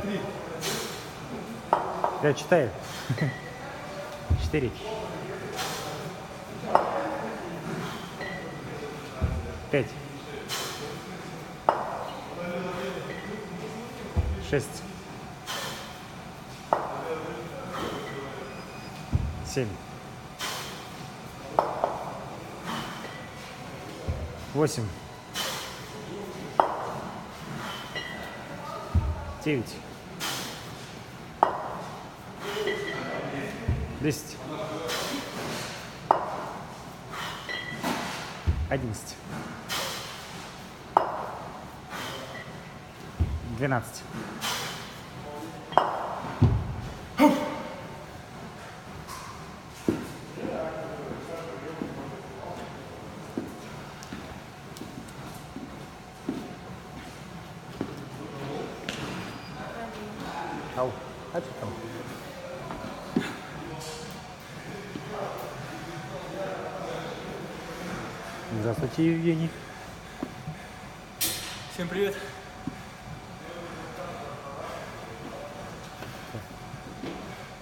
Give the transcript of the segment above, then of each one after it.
3. Я читаю. 4. 5. 6. 7. 8. 9. 10. 11. 12. 好，还不错。Здравствуйте, Евгений. Всем привет.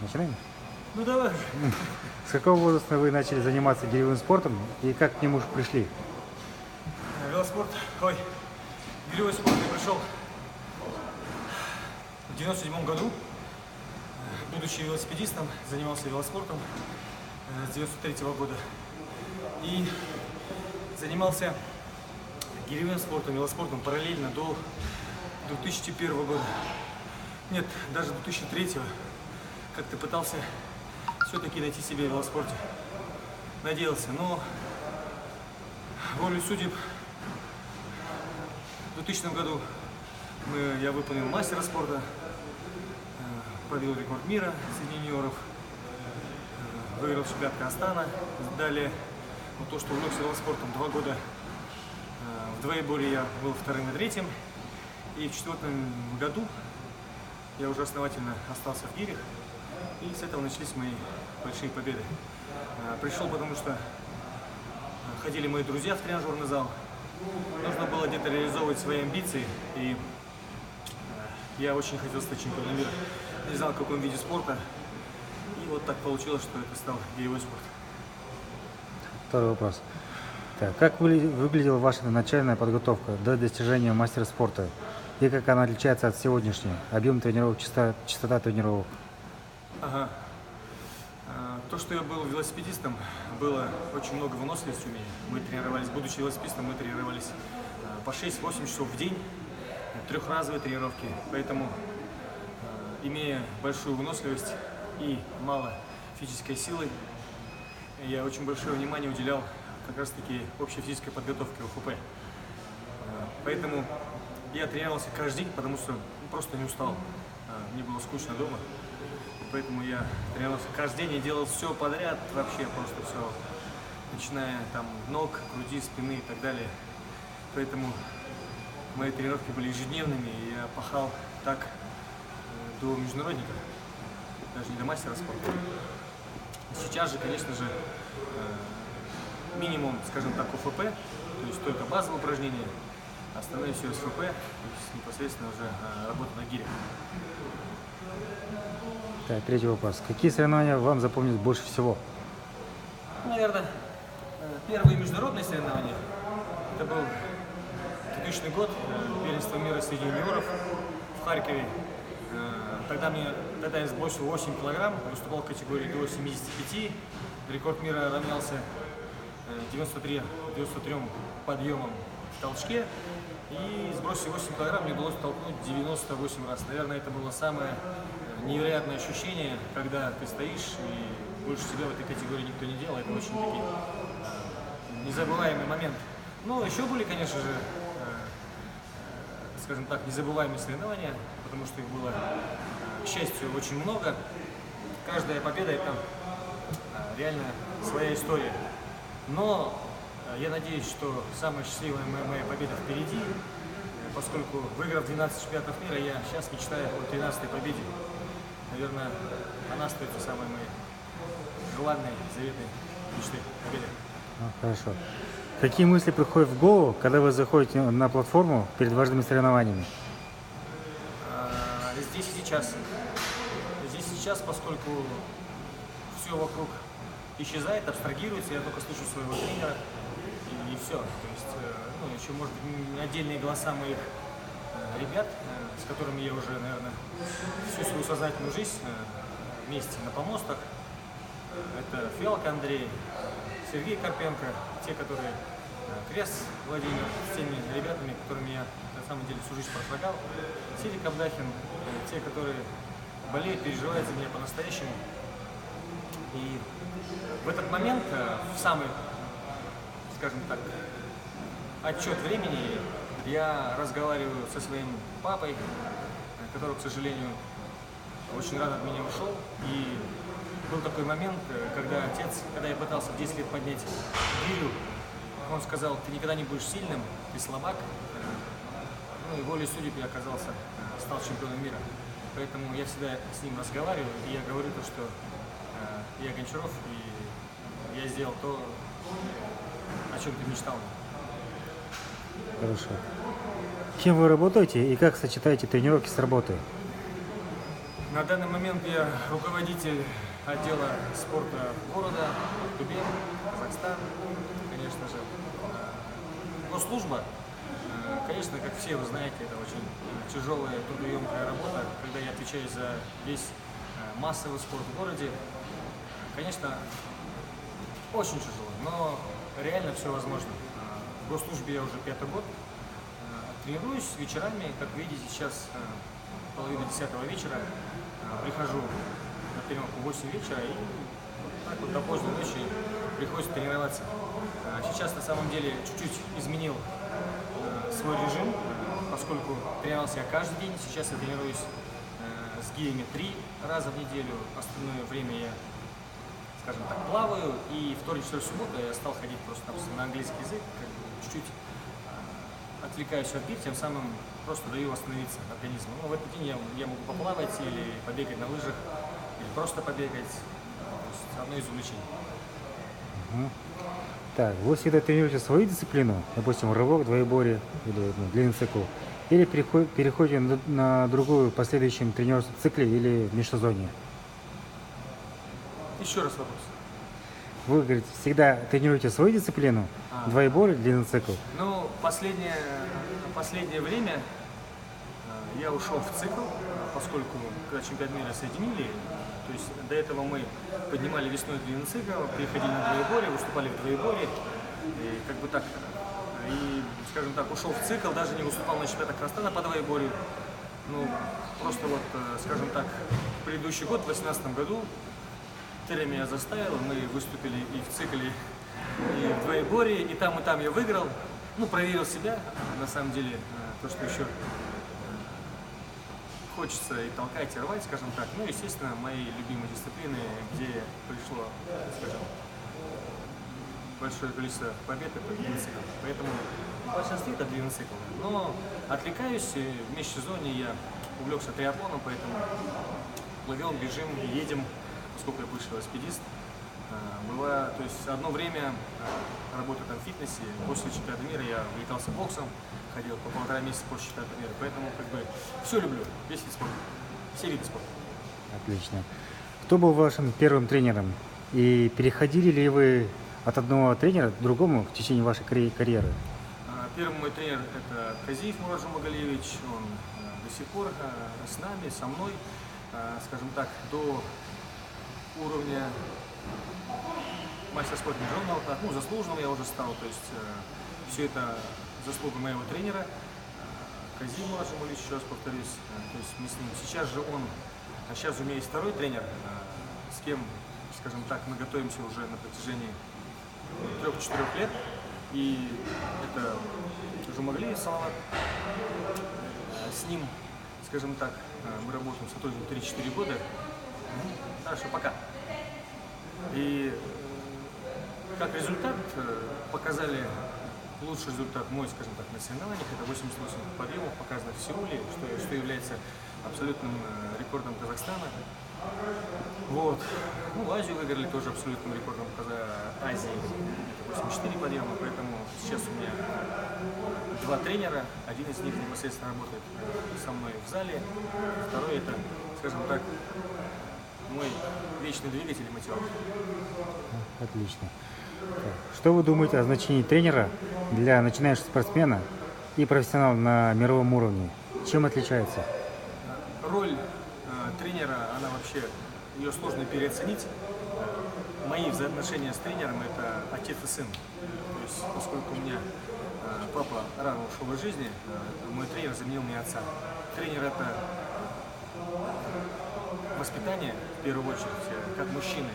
Начинаем? Ну давай. С какого возраста вы начали заниматься гиревым спортом и как к нему пришли? Велоспорт, гиревой спорт я пришел в 97 году. Будучи велосипедистом, занимался велоспортом с 93 года. И занимался гиревым спортом, велоспортом параллельно до 2001 года. Нет, даже 2003. Как-то пытался все-таки найти себя в велоспорте. Надеялся, но волей судеб в 2000 году я выполнил мастера спорта, побил рекорд мира среди юниоров, выиграл чемпионат Казахстана. Далее, то, что увлекся велоспортом 2 года, в двоеборье я был вторым и третьим. И в 2004 году я уже основательно остался в гирях. И с этого начались мои большие победы. Пришел, потому что ходили мои друзья в тренажерный зал. Нужно было где-то реализовывать свои амбиции. И я очень хотел стать чемпионом мира. Не знал, в каком виде спорта. И вот так получилось, что это стал гиревой спорт. Второй вопрос. Так, как выглядела ваша начальная подготовка до достижения мастера спорта? И как она отличается от сегодняшней? Объем тренировок, частота тренировок? Ага. То, что я был велосипедистом, было очень много выносливости у меня. Мы тренировались, будучи велосипедистом, мы тренировались по 6-8 часов в день, трехразовые тренировки. Поэтому, имея большую выносливость и мало физической силы, я очень большое внимание уделял как раз-таки общей физической подготовке ОФП. Поэтому я тренировался каждый день, потому что просто не устал. Мне было скучно дома. Поэтому я тренировался каждый день и делал все подряд, вообще просто все, начиная там ног, груди, спины и так далее. Поэтому мои тренировки были ежедневными, и я пахал так до международника, даже не до мастера спорта. Сейчас же, конечно же, минимум, скажем так, ОФП, то есть только базовые упражнения, остальное все СФП, то есть непосредственно уже работа на гирях. Так, третий вопрос. Какие соревнования вам запомнились больше всего? Наверное, первые международные соревнования. Это был 2000 год, первенство мира среди юниоров в Харькове. Тогда я сбросил 8 килограмм, выступал в категории до 75. Рекорд мира равнялся 93 подъемам в толчке. И сбросив 8 килограмм, мне удалось толкнуть 98 раз. Наверное, это было самое невероятное ощущение, когда ты стоишь и больше тебя в этой категории никто не делал. Это очень такие незабываемый момент. Но еще были, конечно же, скажем так, незабываемые соревнования, потому что их было, к счастью, очень много. Каждая победа – это реально своя история. Но я надеюсь, что самая счастливая моя победа впереди, поскольку, выиграв 12 чемпионатов мира, я сейчас мечтаю о 13-й победе. Наверное, она остается самой моей желанной, заветной мечтой победы. Хорошо. Какие мысли приходят в голову, когда вы заходите на платформу перед важными соревнованиями? здесь и сейчас. Здесь и сейчас, поскольку все вокруг исчезает, абстрагируется, я только слышу своего тренера и все. То есть, ну, еще, может быть, отдельные голоса моих ребят, с которыми я уже, наверное, всю свою сознательную жизнь вместе на помостах. Это Фиалка Андрей, Сергей Карпенко, те, которые Крест Владимир, с теми ребятами, которыми я на самом деле всю жизнь прошагал. Сидик Абдахин, те, которые болеют, переживают за меня по-настоящему. И в этот момент, в самый, скажем так, отчет времени, я разговариваю со своим папой, который, к сожалению, очень рано от меня ушел. И был такой момент, когда отец, когда я пытался в 10 лет поднять гирю, он сказал: ты никогда не будешь сильным, ты слабак. Ну и волей судеб я оказался, стал чемпионом мира. Поэтому я всегда с ним разговариваю, и я говорю то, что я Гончаров, и я сделал то, о чем ты мечтал. Хорошо. Чем вы работаете и как сочетаете тренировки с работой? На данный момент я руководитель отдела спорта города Тюбе, Казахстан, конечно же. Госслужба, конечно, как все вы знаете, это очень тяжелая, трудоемкая работа, когда я отвечаю за весь массовый спорт в городе. Конечно, очень тяжело, но реально все возможно. В госслужбе я уже 5-й год. Тренируюсь вечерами, как видите, сейчас половина 10-го вечера. Прихожу на тренировку в 8 вечера и так вот до поздней ночи приходится тренироваться. Сейчас на самом деле чуть-чуть изменил свой режим, поскольку тренировался я каждый день. Сейчас я тренируюсь с гирями 3 раза в неделю. Остальное время я, скажем так, плаваю. И вторник, четверг, суббота я стал ходить просто на английский язык, чуть-чуть отвлекаюсь от гир, тем самым просто даю восстановиться организму. Ну, в этот день я могу поплавать или побегать на лыжах, или просто побегать. То есть одно из увлечений. Так, вы всегда тренируете свою дисциплину, допустим, рывок, двоеборье или длинный цикл, или переходите на другую в последующем тренерском цикле или в межсезонье? Еще раз вопрос. Вы, говорите, всегда тренируете свою дисциплину, двоеборье, длинный цикл? Ну, последнее время я ушел в цикл, поскольку когда чемпионат мира соединили, то есть до этого мы поднимали весной длинный цикл, переходили на двоеборье, выступали в двоеборье, и как бы так, и, скажем так, ушел в цикл, даже не выступал на чемпионатах Казахстана по двоеборью. Ну, просто вот, скажем так, предыдущий год, в 2018 году, Теря меня заставила, мы выступили и в цикле, и в двоеборье, и там я выиграл. Ну, проверил себя, на самом деле, то, что еще хочется и толкать, и рвать, скажем так. Ну, естественно, мои любимые дисциплины, где пришло, скажем, большое количество побед, это длинный цикл. Поэтому в большинстве это длинный цикл. Но отвлекаюсь, в межсезонье я увлекся триатлоном, поэтому плывем, бежим, едем, поскольку я бывший велосипедист. Было, то есть одно время работы там в фитнесе, после чемпионата мира я увлекался боксом, ходил по 1,5 месяца после чемпионата мира, поэтому как бы все люблю, весь вид спорта, все виды спорта. Отлично. Кто был вашим первым тренером? И переходили ли вы от одного тренера к другому в течение вашей карьеры? Первый мой тренер — это Казиев Мурат Жумагалиевич, он до сих пор с нами, со мной, скажем так, до уровня мастер спорта международного класса, ну, заслуженного я уже стал, то есть все это заслуга моего тренера, Казиев Мурат Жумагалиевич, еще раз повторюсь, то есть мы с ним, сейчас же он, сейчас у меня есть второй тренер, с кем, скажем так, мы готовимся уже на протяжении 3-4 лет, и это Жумагалиев Салават, с ним, скажем так, мы работаем с сотрудником 3-4 года, так что пока. И как результат показали лучший результат мой, скажем так, на соревнованиях, это 88 подъемов, показано в Сеуле, что является абсолютным рекордом Казахстана. Вот. Ну, Азию выиграли тоже абсолютным рекордом Азии. Это 84 подъема, поэтому сейчас у меня два тренера. Один из них непосредственно работает со мной в зале. Второй это, скажем так, мой вечный двигатель и мотиватор. Отлично. Так, что вы думаете о значении тренера для начинающего спортсмена и профессионала на мировом уровне? Чем отличается? Роль тренера, она вообще, ее сложно переоценить. Мои взаимоотношения с тренером – это отец и сын. То есть, поскольку у меня папа рано ушел из жизни, мой тренер заменил мне отца. Тренер – это воспитание, в первую очередь, как мужчины.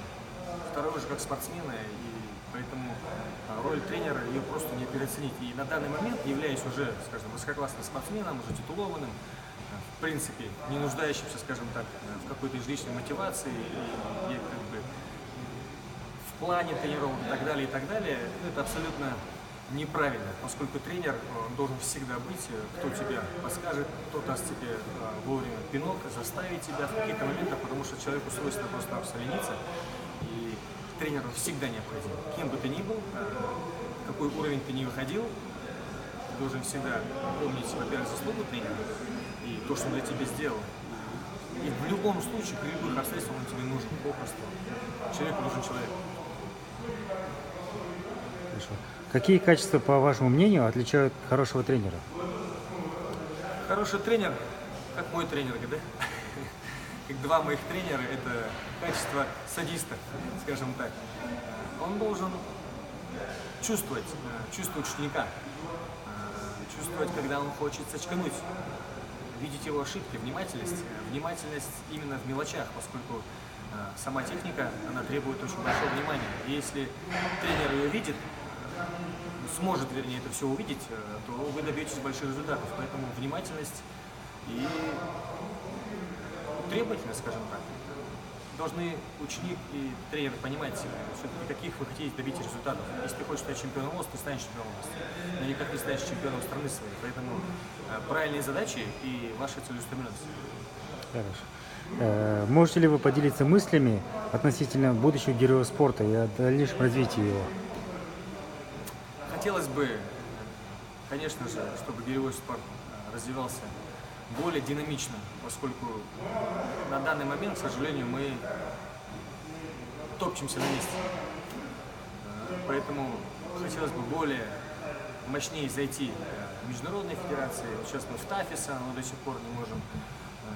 Второе уже как спортсмена, и поэтому роль тренера ее просто не переоценить. И на данный момент, являясь уже, скажем, высококлассным спортсменом, уже титулованным, в принципе, не нуждающимся, скажем так, в какой-то излишней мотивации и как бы в плане тренировок и так далее, это абсолютно неправильно, поскольку тренер должен всегда быть, кто тебя подскажет, кто даст тебе вовремя пинок, заставить тебя в какие-то моменты, потому что человеку свойственно просто лениться, и тренер всегда необходим. Кем бы ты ни был, какой уровень ты не выходил, ты должен всегда помнить, во-первых, заслугу тренера и то, что он для тебя сделал. И в любом случае, при любых обстоятельствах он тебе нужен, попросту. Человеку нужен человек. Хорошо. Какие качества, по вашему мнению, отличают хорошего тренера? Хороший тренер, как мой тренер, да? Как два моих тренера, это качество садиста, скажем так. Он должен чувствовать ученика, чувствовать, когда он хочет сочкануть, видеть его ошибки, внимательность именно в мелочах, поскольку сама техника, она требует очень большого внимания. И если тренер ее видит, сможет, вернее, это все увидеть, то вы добьетесь больших результатов. Поэтому внимательность и требовательность, скажем так, должны ученик и тренер понимать, все-таки каких вы хотите добиться результатов. Если ты хочешь стать чемпионом ВОЗ, ты станешь чемпионом ВОЗ, но никак не станешь чемпионом страны своей. Поэтому правильные задачи и ваша целеустремленность. Хорошо. Можете ли вы поделиться мыслями относительно будущего героя спорта и о дальнейшем развитии его? Хотелось бы, конечно же, чтобы гиревой спорт развивался более динамично, поскольку на данный момент, к сожалению, мы топчемся на месте. Поэтому хотелось бы более мощнее зайти в международные федерации. Сейчас мы в ТАФИСа, но до сих пор не можем,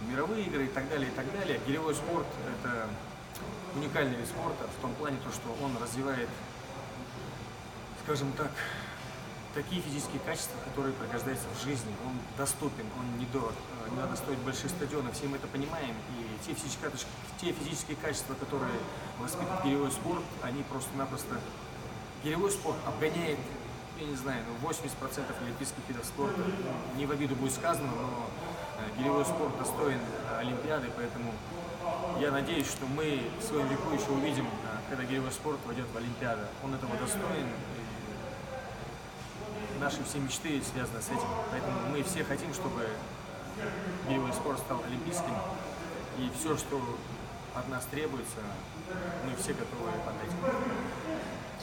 мировые игры и так далее, и так далее. Гиревой спорт – это уникальный вид спорта в том плане, что он развивает, скажем так, такие физические качества, которые пригождаются в жизни. Он доступен, он недорог, не надо строить большие стадионы, все мы это понимаем. И те физические качества, которые воспитывает гиревой спорт, они просто-напросто... Гиревой спорт обгоняет, я не знаю, 80% олимпийских видов спорта. Не в обиду будет сказано, но гиревой спорт достоин Олимпиады, поэтому я надеюсь, что мы в своем веку еще увидим, когда гиревой спорт войдет в Олимпиаду. Он этого достоин. Наши все мечты связаны с этим. Поэтому мы все хотим, чтобы гиревой спорт стал олимпийским. И все, что от нас требуется, мы все готовы отдать.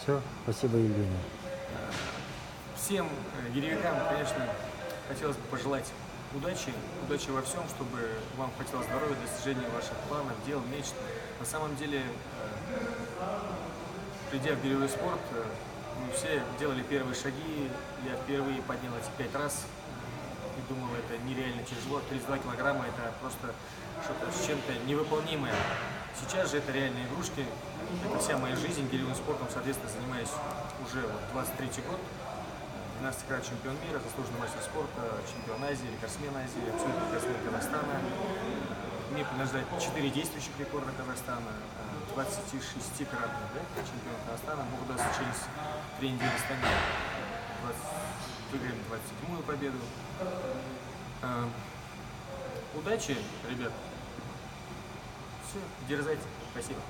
Все, спасибо, Евгений. Всем гиревикам, конечно, хотелось бы пожелать удачи во всем, чтобы вам хватило здоровья, достижения ваших планов, дел, мечт. На самом деле, придя в гиревой спорт, мы все делали первые шаги. Я впервые поднял эти 5 раз и думал, это нереально тяжело. 32 килограмма – это просто что-то с чем-то невыполнимое. Сейчас же это реальные игрушки. Это вся моя жизнь. Гиревым спортом, соответственно, занимаюсь уже 23-й год. 12-кратный чемпион мира, заслуженный мастер спорта, чемпион Азии, рекордсмен Азии, абсолютный рекордсмен Казахстана. Мне принадлежат 4 действующих рекорда Казахстана, 26-кратный чемпион Казахстана. Бог даст, через 3 недели станем выиграем 27-ю победу. Удачи, ребят. Все, дерзайте. Спасибо.